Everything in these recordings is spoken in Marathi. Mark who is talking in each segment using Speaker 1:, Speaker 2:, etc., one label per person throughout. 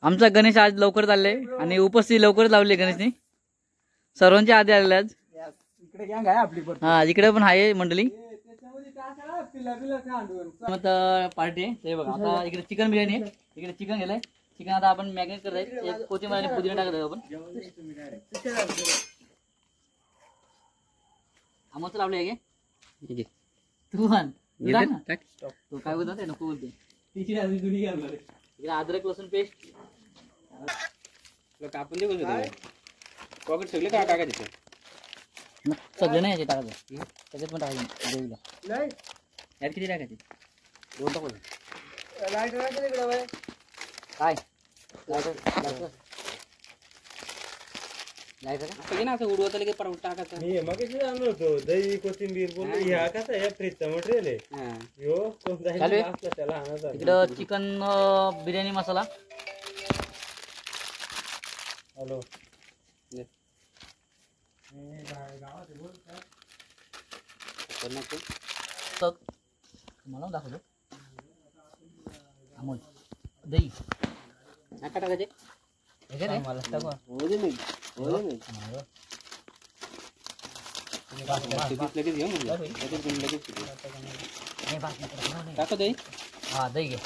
Speaker 1: आमचा गणेश आज लवकर चालले आणि उपस्थिती लवकर लावली गणेशने. सर्वांच्या आधी आलेले आज.
Speaker 2: इकडे गँग आहे आपली पण.
Speaker 1: हा इकडे पण आहे मंडळी. पार्टी आहे ते बघा. आता इकडे चिकन बिर्याणी आहे. इकडे चिकन गेलंय. चिकन आता आपण मॅग्नेट करत आहे. कोथिंबीर आणि पुदिना टाकत आहे आपण. आमचं लावले आहे की तू म्हण तू काय बोलतो नको बोलते. इकडे अद्रक लसूण पेस्ट
Speaker 2: कापून दे पॉकेट सगळे काय टाकायचे
Speaker 1: सगळे नाही याचे टाकायचं. त्याच्यात पण टाकायचं ग्रेव्हीला. यात किती टाकायचे? 2 टाकू. काय
Speaker 2: उडवत आले की टाकायचं. मी मग आणलं होतो दही कोथिंबीर बोललो ह्या कसं आहे फ्रीजचा मटेरियल आहे.
Speaker 1: इकडं चिकन बिर्याणी मसाला.
Speaker 2: हॅलो
Speaker 1: मला दाखवतो. अमोल दही नका टाकायचे.
Speaker 2: टाका दही.
Speaker 1: हा दही घे.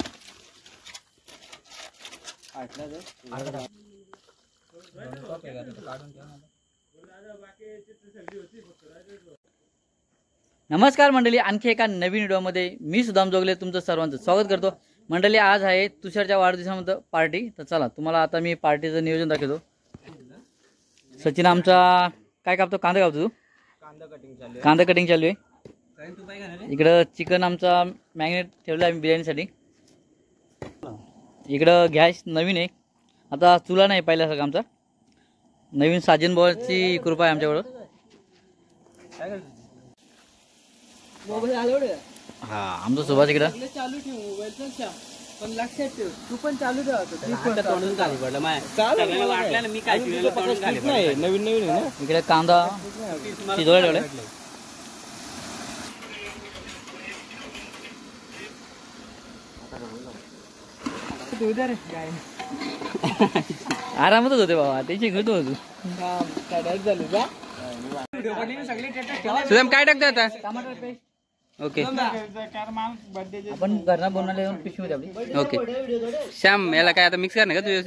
Speaker 1: नमस्कार मंडळी, आणखी एका नवीन व्हिडिओमध्ये मी सुदाम जोगले तुमचं सर्वांचं स्वागत करतो. मंडळी आज आहे तुषारच्या वाढदिवसामध्ये पार्टी. तर चला तुम्हाला आता मी पार्टीचं नियोजन दाखवतो. सचिन आमचा काय कापतो? कांदा कापतो. कांदा कटिंग चालू आहे. इकडं चिकन आमचा मॅग्नेट ठेवला आहे बिर्याणीसाठी. इकडं गॅस नवीन आहे. आता चुला नाही पाहिल्यासारखं आमचा नवीन. साजन बॉलची कृपा आहे आमच्याकडं. हा आमचा सुभाष इकडं
Speaker 2: चालू ठेव मोबाईल पण लक्षात ठेव तू पण चालू ठेव. नवीन नवीन आहे ना.
Speaker 1: इकडे कांदा शिजवायला ठेवलाय. आरामातच होते बाबा. त्याची घेतो तू
Speaker 2: सुदाम काय टाकतो आता?
Speaker 1: टमाटर पेस्ट.
Speaker 2: ओके
Speaker 1: आपण घरना बनवले पिशवी आपली.
Speaker 2: ओके श्याम याला काय आता मिक्स करणार का तुझ्या?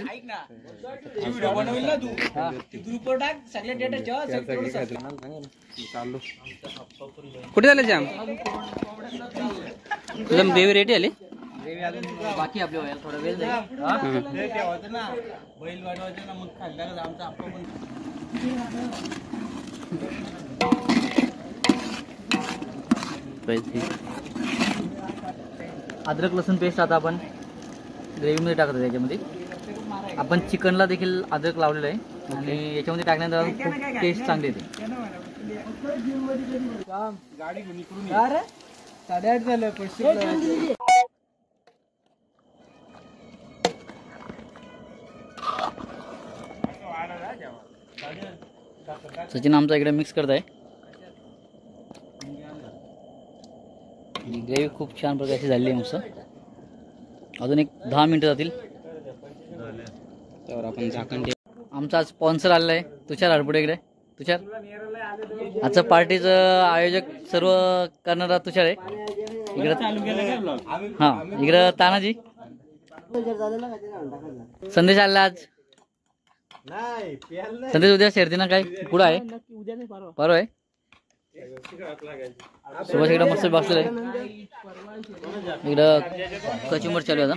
Speaker 2: कुठे झालं श्याम? तुझा ग्रेव्ही रेडी आली?
Speaker 1: बाकी आपल्या व्हायला थोडा वेळ जाईल.
Speaker 2: बैल वाढवायचं ना मग खाल्ल्यावर आमचा आप्पा पण.
Speaker 1: अद्रक लसूण पेस्ट आता आपण ग्रेव्हीमध्ये टाकतो. त्याच्यामध्ये आपण चिकनला देखील अद्रक लावलेलं आहे आणि याच्यामध्ये टाकल्यानंतर खूप टेस्ट चांगली येते.
Speaker 2: गाडी घेऊन इकडून 8:30 झालं.
Speaker 1: सचिन आमचा इकडे मिक्स करत आहे. ग्रेव्ही खूप छान प्रकारची झालेली आहे मस्त. अजून एक 10 मिनिटं जातील
Speaker 2: त्यावर आपण झाकण ठेवू.
Speaker 1: आमचा स्पॉन्सर आलेला आहे तुषार हरपुडे. इकडे तुषार आजचं पार्टीचं आयोजक सर्व करणारा तुषार आहे. इकडं हा इकडं तानाजी. संदेश आला आज. संदेश उद्या शर्तीना काय पुढं आहे? परवा आहे. सुभाष इकडं मस्त बसलेलं आहे. इकडं कचुंबर चालू आहे.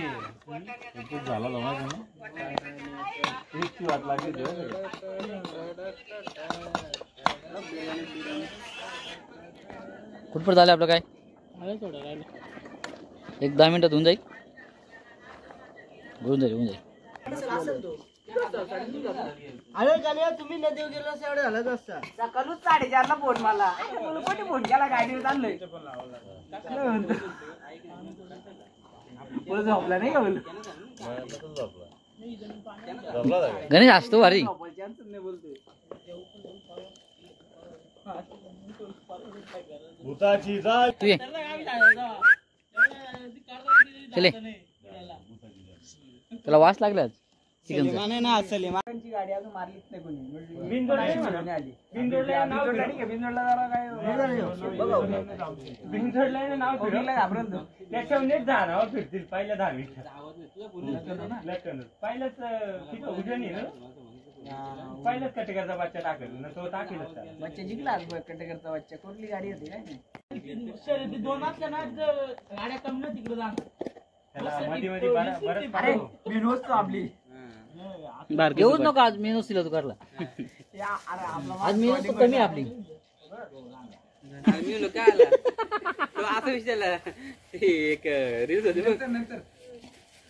Speaker 1: कुठपर्यंत झालं आपलं काय? एक 10 मिनिटात होऊन जाईल. होऊन जाईल.
Speaker 3: अरे गाण्या तुम्ही नदीवर गेलो असं एवढं झालं असतं. सकाळूच 4:30ला फोन मला. कोणी फोन केला? गाडीवर चाललोय. झोपला नाही का?
Speaker 1: गणेश असतो भारी. तू ये चले. त्याला वास लागलाच. चिकनचं.
Speaker 3: ना सलीमाची गाडी अजून मारलीच नाही कोणी.
Speaker 2: बिनजोडला नाही म्हणा. बिनजोडला नाव फिरव.
Speaker 3: बिनजोडला जरा काय
Speaker 2: बिनजोडला नाव फिरव.
Speaker 3: घाबरत
Speaker 2: त्याच्यावर नीट दहा नाव फिरतील पहिल्या 10 मिनिटात. पहिल्याच तिथं उजनी ना पहिल्याच कटेकरचा बच्चा टाकेल ना तो टाकेलच त्याला.
Speaker 3: बच्चा जिंकला कटेकरचा बच्चा. कुठली गाडी होती काय नाही. दोन असल्या ना गाड्या कमी ना तिकडे जा.
Speaker 2: त्याला मध्ये मध्ये बरंच पाठव.
Speaker 3: मेनूच तो आपली
Speaker 1: येऊच नको आज मेनूच दिला तू करला. आज मेनूच तर कमी आहे आपली.
Speaker 3: असं विचारलं एक रील्स होती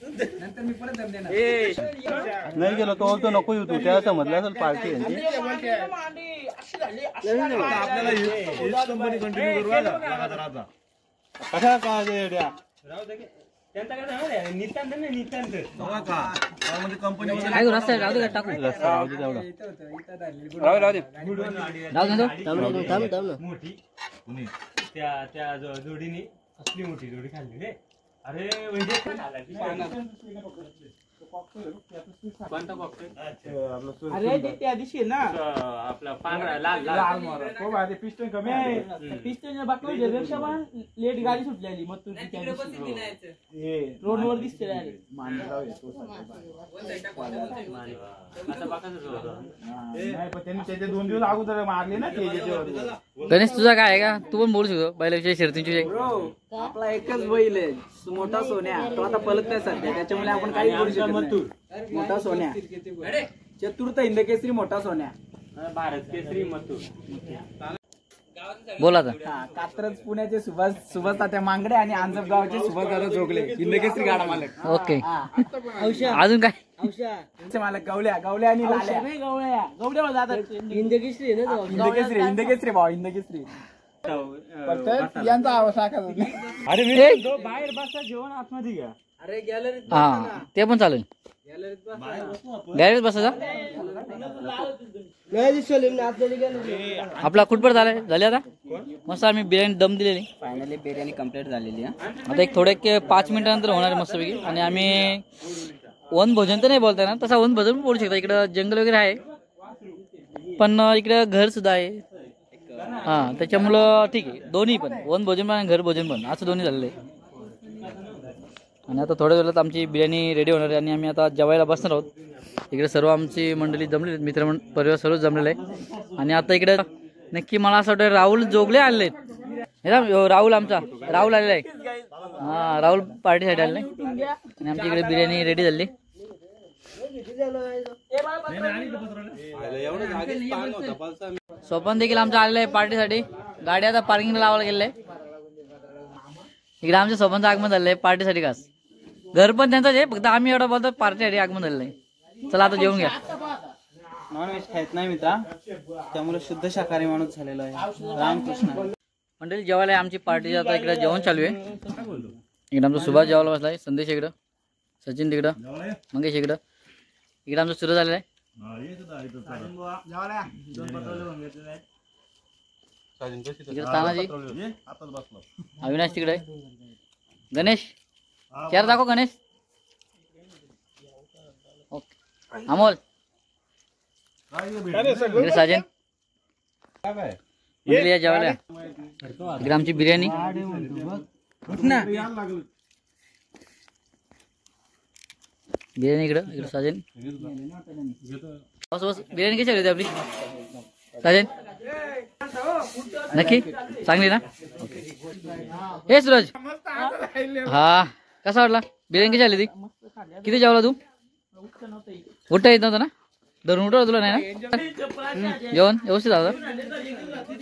Speaker 3: नंतर मी परत दम देणार.
Speaker 4: नाही गेलो तो बोलतो नको येऊ तू त्या समजलं असेल पार्टी यांची. कशा का
Speaker 2: राहू दे की. त्यांचा काय नाव आहे नितांत नाही नितांत.
Speaker 4: कंपनी
Speaker 1: काय करू रस्ता राहू दे का टाकू.
Speaker 4: रस्ता राहू दे तेवढा.
Speaker 1: राहू दे.
Speaker 2: मोठी त्या जोडीने असली मोठी जोडी खाल्ली रे. अरे म्हणजे
Speaker 3: अरे ते त्या दिवशी ना
Speaker 2: आपला पांढरा लाल
Speaker 3: पिस्टन कमी आहे. पिस्टन बाकी पण लेट गाडी सुटलेली मग तू रोड वर दिसते त्यांनी त्याचे 2 दिवस अगोदर मारले ना.
Speaker 1: गणेश तुझा काय आहे का तू पण बोलू शकतो बैलाविषयी शर्तींची.
Speaker 3: आपला एकच बैल आहे मोठा सोन्या. तो आता पलत नाही सध्या त्याच्यामुळे आपण काही बोलू शकत नाही. मोठा सोन्या चतुर्थ हिंदकेसरी मोठा सोन्या.
Speaker 2: भारत केसरी मथुर.
Speaker 1: बोला आता.
Speaker 3: कात्रज पुण्याचे सुभाष तात्या मांगडे आणि आंजपगावचे सुभाष दादा जोगले हिंदकेसरी गाडा मालक.
Speaker 1: ओके अजून काय
Speaker 3: मालक गवल्या आणि लाल्या गवड्या हिंदकेसरी भाऊ हिंदकेसरी यांचा आवाज
Speaker 2: अरे बाहेर बसा जेवण आतमध्ये घ्या.
Speaker 3: अरे गॅलरी
Speaker 1: हा ते पण चालेल. गॅरेज बसायचा आपला कुठपर झालाय झाले आता मस्त. आम्ही बिर्याणी दम दिलेली.
Speaker 3: फायनली बिर्याणी कम्प्लीट झालेली आहे.
Speaker 1: आता एक थोडे 5 मिनिटानंतर होणार आहे मस्तपैकी. आणि आम्ही वन भोजन तर नाही बोलताय ना तसा वन भोजन पण बोलू शकता. इकडं जंगल वगैरे आहे पण इकडं घर सुद्धा आहे. हा त्याच्यामुळं ठीक आहे दोन्ही पण वन भोजन पण आणि घर भोजन पण असं दोन्ही झालेलं आहे. आणि आता थोड्या वेळात आमची बिर्याणी रेडी होणार आहे आणि आम्ही आता जेवायला बसणार आहोत. इकडे सर्व आमची मंडळी जमलेली आहेत. मित्र परिवार सर्व जमलेले आहे. आणि आता इकडे नक्की मला असं वाटतं राहुल जोगले आलेले आहेत. राहुल राहुल आलेला आहे. हा राहुल पार्टीसाठी आलेला आहे. आणि आमच्या इकडे बिर्याणी रेडी झाली. स्वपन देखील आमचं आलेलं आहे पार्टीसाठी. गाडी आता पार्किंगला लावायला गेलेलं आहे. इकडे आमच्या स्वपनचं आगमन झालेलं आहे पार्टीसाठी खास. घर पण त्यांचंच आहे फक्त आम्ही एवढं बोलतो पार्टीसाठी आगमन झालेलं आहे. चला आता जेवून घ्या.
Speaker 3: नॉनव्हेज खायत नाही मित्रा त्यामुळे शुद्ध शाकाहारी माणूस झालेला आहे. रामकृष्ण
Speaker 1: मंडळी जेवायला आमची पार्टी आता इकडे जेवण चालू आहे. इकडे आमचा सुभाष जेवायला बसलाय. संदेश इकडं सचिन तिकडं मंगेश इकडं. इकडे आमचं सुरू झालेलं आहे. इकडे तानाजी अविनाश तिकडे गणेश चेअर दाखव गणेश. ओके अमोल इकडे साजन मंडळी या जेवायला. इकडे आमची बिर्याणी. बिर्याणी इकडे साजन. बस बस बिर्याणी कशी होती आपली साजन नक्की चांगली ना. हे सूरज हा कसा वाटला बिर्याणी कशी आली ती. किती जेवला तू. उठता येत नव्हतं ना धरून उठवलं तुला नाही ना. जेवण व्यवस्थित झालं.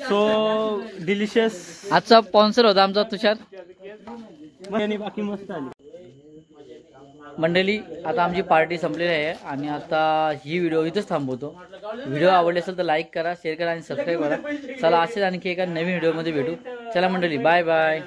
Speaker 2: So delicious.
Speaker 1: आजचा स्पॉन्सर होता आमचा तुषार.
Speaker 2: बाकी मस्त आली.
Speaker 1: मंडळी आता आमची पार्टी संपलेली आहे आणि आता ही व्हिडिओ इथंच थांबवतो. व्हिडिओ आवडले असेल तर लाईक करा शेअर करा आणि सबस्क्राईब करा. चला असेच आणखी एका नवीन व्हिडिओमध्ये भेटू. चला मंडळी बाय बाय.